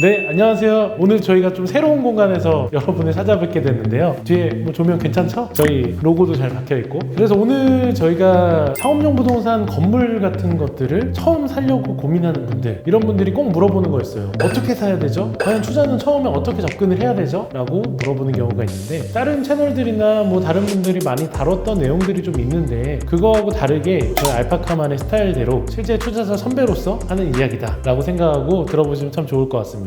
네, 안녕하세요. 오늘 저희가 좀 새로운 공간에서 여러분을 찾아뵙게 됐는데요. 뒤에 뭐 조명 괜찮죠? 저희 로고도 잘 박혀있고. 그래서 오늘 저희가 상업용 부동산 건물 같은 것들을 처음 사려고 고민하는 분들, 이런 분들이 꼭 물어보는 거였어요. 어떻게 사야 되죠? 과연 투자는 처음에 어떻게 접근을 해야 되죠? 라고 물어보는 경우가 있는데, 다른 채널들이나 뭐 다른 분들이 많이 다뤘던 내용들이 좀 있는데, 그거하고 다르게 저희 알파카만의 스타일대로 실제 투자자 선배로서 하는 이야기다 라고 생각하고 들어보시면 참 좋을 것 같습니다.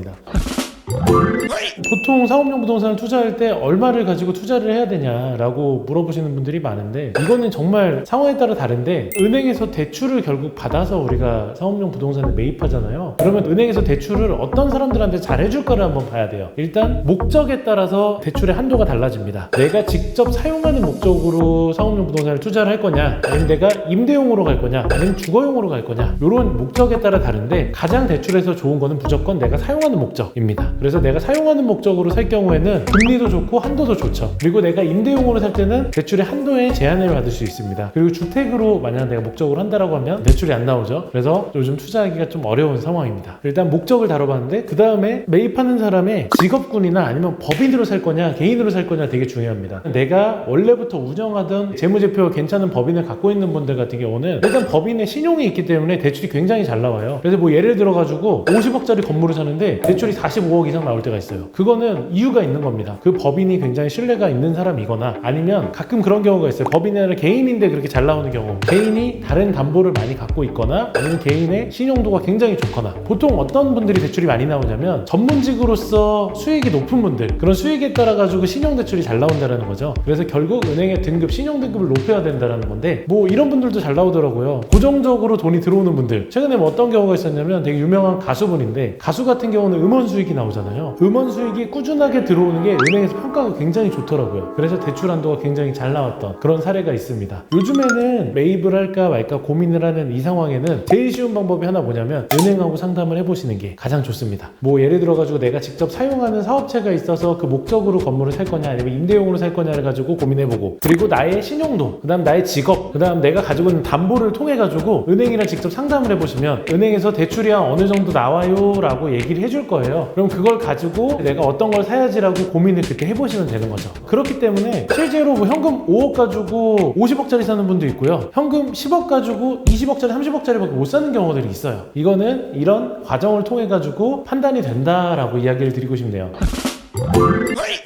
보통 상업용 부동산을 투자할 때 얼마를 가지고 투자를 해야 되냐라고 물어보시는 분들이 많은데, 이거는 정말 상황에 따라 다른데, 은행에서 대출을 결국 받아서 우리가 상업용 부동산에 매입하잖아요. 그러면 은행에서 대출을 어떤 사람들한테 잘 해줄까를 한번 봐야 돼요. 일단 목적에 따라서 대출의 한도가 달라집니다. 내가 직접 사용하는 목적으로 상업용 부동산을 투자를 할 거냐, 아니면 내가 임대용으로 갈 거냐, 아니면 주거용으로 갈 거냐, 이런 목적에 따라 다른데, 가장 대출에서 좋은 거는 무조건 내가 사용하는 목적입니다. 그래서 내가 사용하는 목적으로 살 경우에는 금리도 좋고 한도도 좋죠. 그리고 내가 임대용으로 살 때는 대출의 한도에 제한을 받을 수 있습니다. 그리고 주택으로 만약 내가 목적으로 한다라고 하면 대출이 안 나오죠. 그래서 요즘 투자하기가 좀 어려운 상황입니다. 일단 목적을 다뤄봤는데, 그 다음에 매입하는 사람의 직업군이나 아니면 법인으로 살 거냐 개인으로 살 거냐 되게 중요합니다. 내가 원래부터 운영하던 재무제표 괜찮은 법인을 갖고 있는 분들 같은 경우는 일단 법인의 신용이 있기 때문에 대출이 굉장히 잘 나와요. 그래서 뭐 예를 들어 가지고 50억짜리 건물을 사는데 대출이 45억 이상 나올 때가 있어요. 그거는 이유가 있는 겁니다. 그 법인이 굉장히 신뢰가 있는 사람이거나, 아니면 가끔 그런 경우가 있어요. 법인이 아니라 개인인데 그렇게 잘 나오는 경우, 개인이 다른 담보를 많이 갖고 있거나, 아니면 개인의 신용도가 굉장히 좋거나. 보통 어떤 분들이 대출이 많이 나오냐면 전문직으로서 수익이 높은 분들, 그런 수익에 따라 가지고 신용대출이 잘 나온다는 거죠. 그래서 결국 은행의 등급, 신용등급을 높여야 된다는 건데, 뭐 이런 분들도 잘 나오더라고요. 고정적으로 돈이 들어오는 분들, 최근에 뭐 어떤 경우가 있었냐면, 되게 유명한 가수분인데, 가수 같은 경우는 음원 수익이 나오잖아요. 음원 수익이 꾸준하게 들어오는 게 은행에서 평가가 굉장히 좋더라고요. 그래서 대출 한도가 굉장히 잘 나왔던 그런 사례가 있습니다. 요즘에는 매입을 할까 말까 고민을 하는 이 상황에는 제일 쉬운 방법이 하나 뭐냐면, 은행하고 상담을 해보시는 게 가장 좋습니다. 뭐 예를 들어가지고 내가 직접 사용하는 사업체가 있어서 그 목적으로 건물을 살 거냐, 아니면 임대용으로 살 거냐를 가지고 고민해보고, 그리고 나의 신용도, 그 다음 나의 직업, 그 다음 내가 가지고 있는 담보를 통해가지고 은행이랑 직접 상담을 해보시면, 은행에서 대출이 어느 정도 나와요 라고 얘기를 해줄 거예요. 그럼 그걸 가지고 내가 어떤 걸 사야지라고 고민을 그렇게 해보시면 되는 거죠. 그렇기 때문에 실제로 뭐 현금 5억 가지고 50억짜리 사는 분도 있고요, 현금 10억 가지고 20억짜리 30억짜리밖에 못 사는 경우들이 있어요. 이거는 이런 과정을 통해 가지고 판단이 된다라고 이야기를 드리고 싶네요.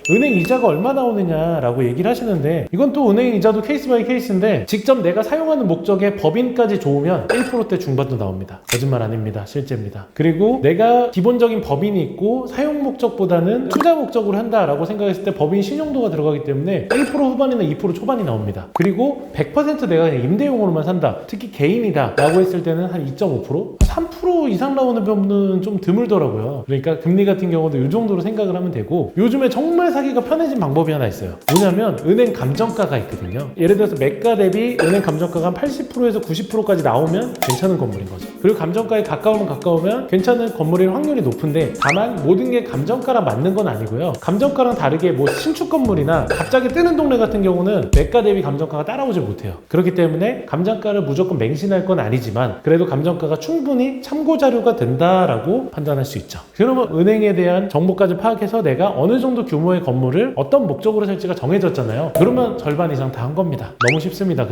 은행 이자가 얼마 나오느냐라고 얘기를 하시는데, 이건 또 은행 이자도 케이스 바이 케이스인데, 직접 내가 사용하는 목적에 법인까지 좋으면 1%대 중반도 나옵니다. 거짓말 아닙니다. 실제입니다. 그리고 내가 기본적인 법인이 있고 사용 목적보다는 투자 목적으로 한다라고 생각했을 때 법인 신용도가 들어가기 때문에 1% 후반이나 2% 초반이 나옵니다. 그리고 100% 내가 그냥 임대용으로만 산다, 특히 개인이다 라고 했을 때는 한 2.5%? 3% 이상 나오는 분은 좀 드물더라고요. 그러니까 금리 같은 경우도 이 정도로 생각을 하면 되고, 요즘에 정말 사기가 편해진 방법이 하나 있어요. 뭐냐면 은행 감정가가 있거든요. 예를 들어서 매가 대비 은행 감정가가 한 80%에서 90%까지 나오면 괜찮은 건물인 거죠. 그리고 감정가에 가까우면 괜찮은 건물일 확률이 높은데, 다만 모든 게 감정가랑 맞는 건 아니고요. 감정가랑 다르게 뭐 신축 건물이나 갑자기 뜨는 동네 같은 경우는 매가 대비 감정가가 따라오지 못해요. 그렇기 때문에 감정가를 무조건 맹신할 건 아니지만, 그래도 감정가가 충분히 참고 자료가 된다라고 판단할 수 있죠. 그러면 은행에 대한 정보까지 파악해서 내가 어느 정도 규모의 건물을 어떤 목적으로 살지가 정해졌잖아요. 그러면 절반 이상 다 한 겁니다. 너무 쉽습니다.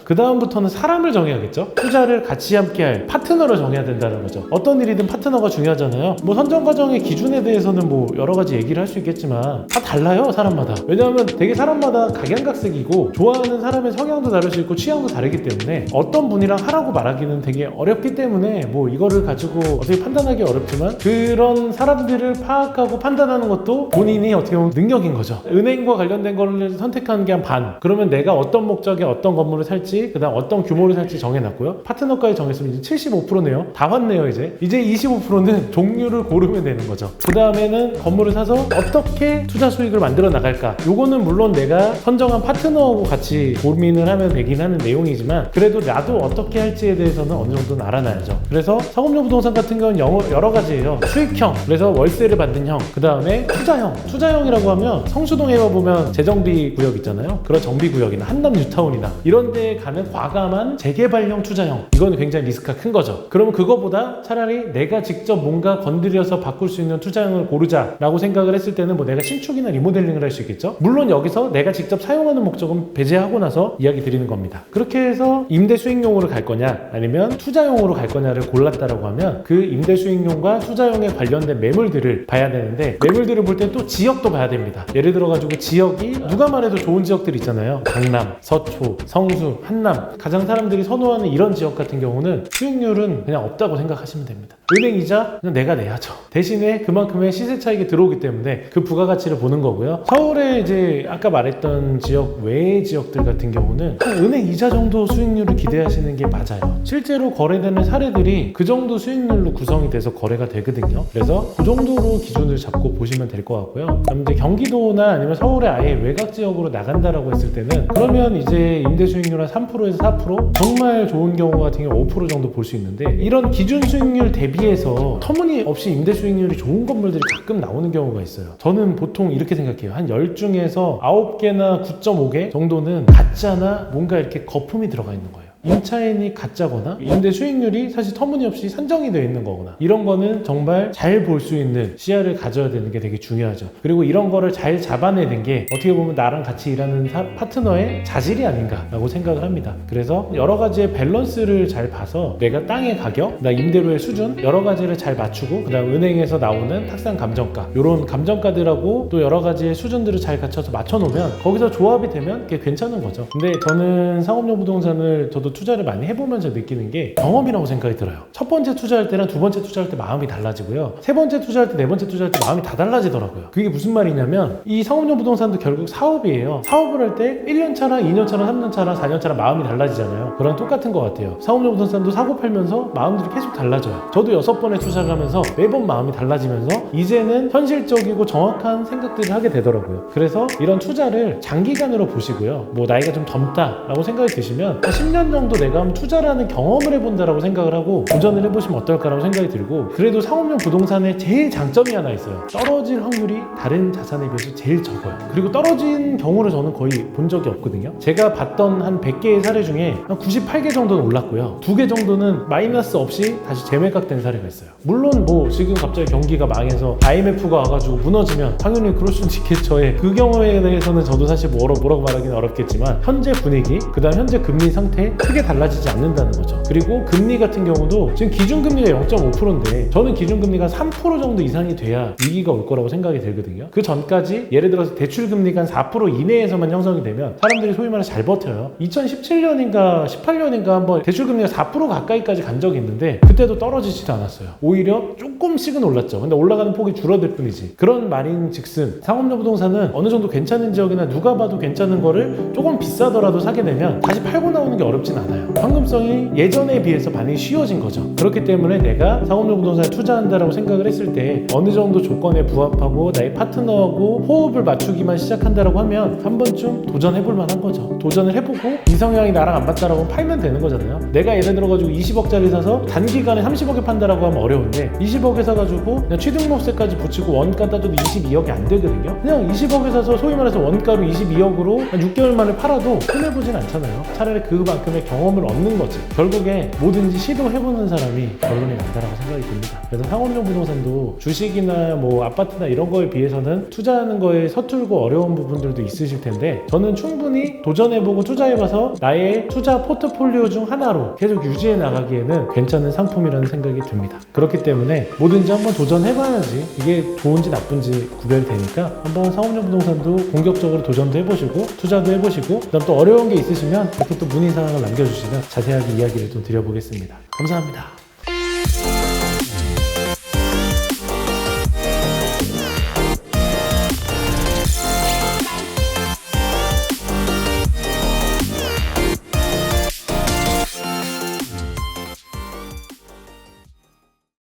그 다음부터는 사람을 정해야겠죠. 투자를 같이 함께할 파트너를 정해야 된다는 거죠. 어떤 일이든 파트너가 중요하잖아요. 뭐 선정 과정의 기준에 대해서는 뭐 여러 가지 얘기를 할 수 있겠지만, 다 달라요, 사람마다. 왜냐하면 되게 사람마다 각양각색이고, 좋아하는 사람의 성향도 다를 수 있고 취향도 다르기 때문에 어떤 분이랑 하라고 말하기는 되게 어렵기 때문에, 뭐 이거를 가지고 어떻게 판단하기 어렵지만, 그런 사람들을 파악하고 판단하는 것도 본인이 어떻게 보면 능력인 거죠. 은행과 관련된 거를 선택하는 게 한 반, 그러면 내가 어떤 목적에 어떤 건물을 살지, 그 다음 어떤 규모를 살지 정해놨고요. 파트너까지 정했으면 이제 75%네요. 다 왔네요. 이제 25%는 종류를 고르면 되는 거죠. 그 다음에는 건물을 사서 어떻게 투자 수익을 만들어 나갈까, 요거는 물론 내가 선정한 파트너하고 같이 고민을 하면 되긴 하는 내용이지만, 그래도 나도 어떻게 할지에 대해서는 어느 정도는 알아놔야죠. 그래서 상업용 부동산 같은 경우는 여러 가지예요. 수익형, 그래서 월세를 받는 형, 그 다음에 투자 투자형이라고 하면 성수동에 보면 재정비 구역 있잖아요. 그런 정비 구역이나 한남 뉴타운이나 이런 데에 가는 과감한 재개발형 투자형, 이건 굉장히 리스크가 큰 거죠. 그러면 그거보다 차라리 내가 직접 뭔가 건드려서 바꿀 수 있는 투자형을 고르자라고 생각을 했을 때는 뭐 내가 신축이나 리모델링을 할 수 있겠죠. 물론 여기서 내가 직접 사용하는 목적은 배제하고 나서 이야기 드리는 겁니다. 그렇게 해서 임대 수익용으로 갈 거냐 아니면 투자용으로 갈 거냐를 골랐다라고 하면 그 임대 수익용과 투자용에 관련된 매물들을 봐야 되는데, 매물들을 볼 때 또 지역도 봐야 됩니다. 예를 들어 가지고 지역이 누가 말해도 좋은 지역들 있잖아요. 강남, 서초, 성수, 한남, 가장 사람들이 선호하는 이런 지역 같은 경우는 수익률은 그냥 없다고 생각하시면 됩니다. 은행 이자 그냥 내가 내야죠. 대신에 그만큼의 시세 차익이 들어오기 때문에 그 부가가치를 보는 거고요. 서울에 이제 아까 말했던 지역 외의 지역들 같은 경우는 한 은행 이자 정도 수익률을 기대하시는 게 맞아요. 실제로 거래되는 사례들이 그 정도 수익률로 구성이 돼서 거래가 되거든요. 그래서 그 정도로 기준을 잡고 보시면 될 것 같고요. 그럼 이제 경기도나 아니면 서울의 아예 외곽 지역으로 나간다라고 했을 때는 그러면 이제 임대 수익률 한 3%에서 4%, 정말 좋은 경우 같은 경우 5% 정도 볼 수 있는데, 이런 기준 수익률 대비해서 터무니없이 임대 수익률이 좋은 건물들이 가끔 나오는 경우가 있어요. 저는 보통 이렇게 생각해요. 한 10중에서 9개나 9.5개 정도는 가짜나 뭔가 이렇게 거품이 들어가 있는 거예요. 임차인이 가짜거나 임대 수익률이 사실 터무니없이 산정이 되어 있는 거거나, 이런 거는 정말 잘 볼 수 있는 시야를 가져야 되는 게 되게 중요하죠. 그리고 이런 거를 잘 잡아내는 게 어떻게 보면 나랑 같이 일하는 파트너의 자질이 아닌가라고 생각을 합니다. 그래서 여러 가지의 밸런스를 잘 봐서 내가 땅의 가격, 나 임대료의 수준, 여러 가지를 잘 맞추고, 그 다음 은행에서 나오는 탁상 감정가, 이런 감정가들하고 또 여러 가지의 수준들을 잘 갖춰서 맞춰놓으면 거기서 조합이 되면 그게 괜찮은 거죠. 근데 저는 상업용 부동산을 저도 투자를 많이 해보면서 느끼는 게 경험이라고 생각이 들어요. 첫 번째 투자할 때랑 두 번째 투자할 때 마음이 달라지고요. 세 번째 투자할 때, 네 번째 투자할 때 마음이 다 달라지더라고요. 그게 무슨 말이냐면, 이 상업용 부동산도 결국 사업이에요. 사업을 할 때 1년 차랑 2년 차랑 3년 차랑 4년 차랑 마음이 달라지잖아요. 그랑 똑같은 것 같아요. 상업용 부동산도 사고 팔면서 마음들이 계속 달라져요. 저도 6번의 투자를 하면서 매번 마음이 달라지면서 이제는 현실적이고 정확한 생각들을 하게 되더라고요. 그래서 이런 투자를 장기간으로 보시고요. 뭐 나이가 좀 젊다라고 생각이 드시면 10년 정도 내가 한번 투자라는 경험을 해본다라고 생각을 하고 도전을 해보시면 어떨까라고 생각이 들고, 그래도 상업용 부동산의 제일 장점이 하나 있어요. 떨어질 확률이 다른 자산에 비해서 제일 적어요. 그리고 떨어진 경우를 저는 거의 본 적이 없거든요. 제가 봤던 한 100개의 사례 중에 한 98개 정도는 올랐고요. 2개 정도는 마이너스 없이 다시 재매각된 사례가 있어요. 물론 뭐 지금 갑자기 경기가 망해서 IMF가 와가지고 무너지면 당연히 그럴 수는 있겠죠. 그 경우에 대해서는 저도 사실 뭐라고 말하기는 어렵겠지만, 현재 분위기, 그 다음 현재 금리 상태 크게 달라지지 않는다는 거죠. 그리고 금리 같은 경우도 지금 기준금리가 0.5%인데 저는 기준금리가 3% 정도 이상이 돼야 위기가 올 거라고 생각이 들거든요. 그 전까지 예를 들어서 대출금리가 한 4% 이내에서만 형성이 되면 사람들이 소위 말해서 잘 버텨요. 2017년인가 18년인가 한번 대출금리가 4% 가까이까지 간 적이 있는데 그때도 떨어지지도 않았어요. 오히려 조금씩은 올랐죠. 근데 올라가는 폭이 줄어들 뿐이지. 그런 말인 즉슨 상업용 부동산은 어느 정도 괜찮은 지역이나 누가 봐도 괜찮은 거를 조금 비싸더라도 사게 되면 다시 팔고 나오는 게 어렵진 않아요. 현금성이 예전에 비해서 반응이 쉬워진 거죠. 그렇기 때문에 내가 상업용 부동산에 투자한다라고 생각을 했을 때 어느 정도 조건에 부합하고 나의 파트너하고 호흡을 맞추기만 시작한다라고 하면 한 번쯤 도전해볼 만한 거죠. 도전을 해보고 이 성향이 나랑 안 맞다라고 하면 팔면 되는 거잖아요. 내가 예를 들어가지고 20억짜리 사서 단기간에 30억에 판다라고 하면 어려운데 20억에 사가지고 그냥 취등록세까지 붙이고 원가 따져도 22억이 안 되거든요. 그냥 20억에 사서 소위 말해서 원가로 22억으로 한 6개월 만에 팔아도 손해보진 않잖아요. 차라리 그만큼의 경험을 얻는 거지. 결국에 뭐든지 시도해보는 사람이 결론이 난다라고 생각이 듭니다. 그래서 상업용 부동산도 주식이나 뭐 아파트나 이런 거에 비해서는 투자하는 거에 서툴고 어려운 부분들도 있으실 텐데, 저는 충분히 도전해보고 투자해봐서 나의 투자 포트폴리오 중 하나로 계속 유지해 나가기에는 괜찮은 상품이라는 생각이 듭니다. 그렇기 때문에 뭐든지 한번 도전해봐야지 이게 좋은지 나쁜지 구별이 되니까 한번 상업용 부동산도 공격적으로 도전도 해보시고 투자도 해보시고, 그다음 또 어려운 게 있으시면 이렇게 또 문의사항을 남겨주시면 자세하게 이야기를 좀 드려보겠습니다. 감사합니다.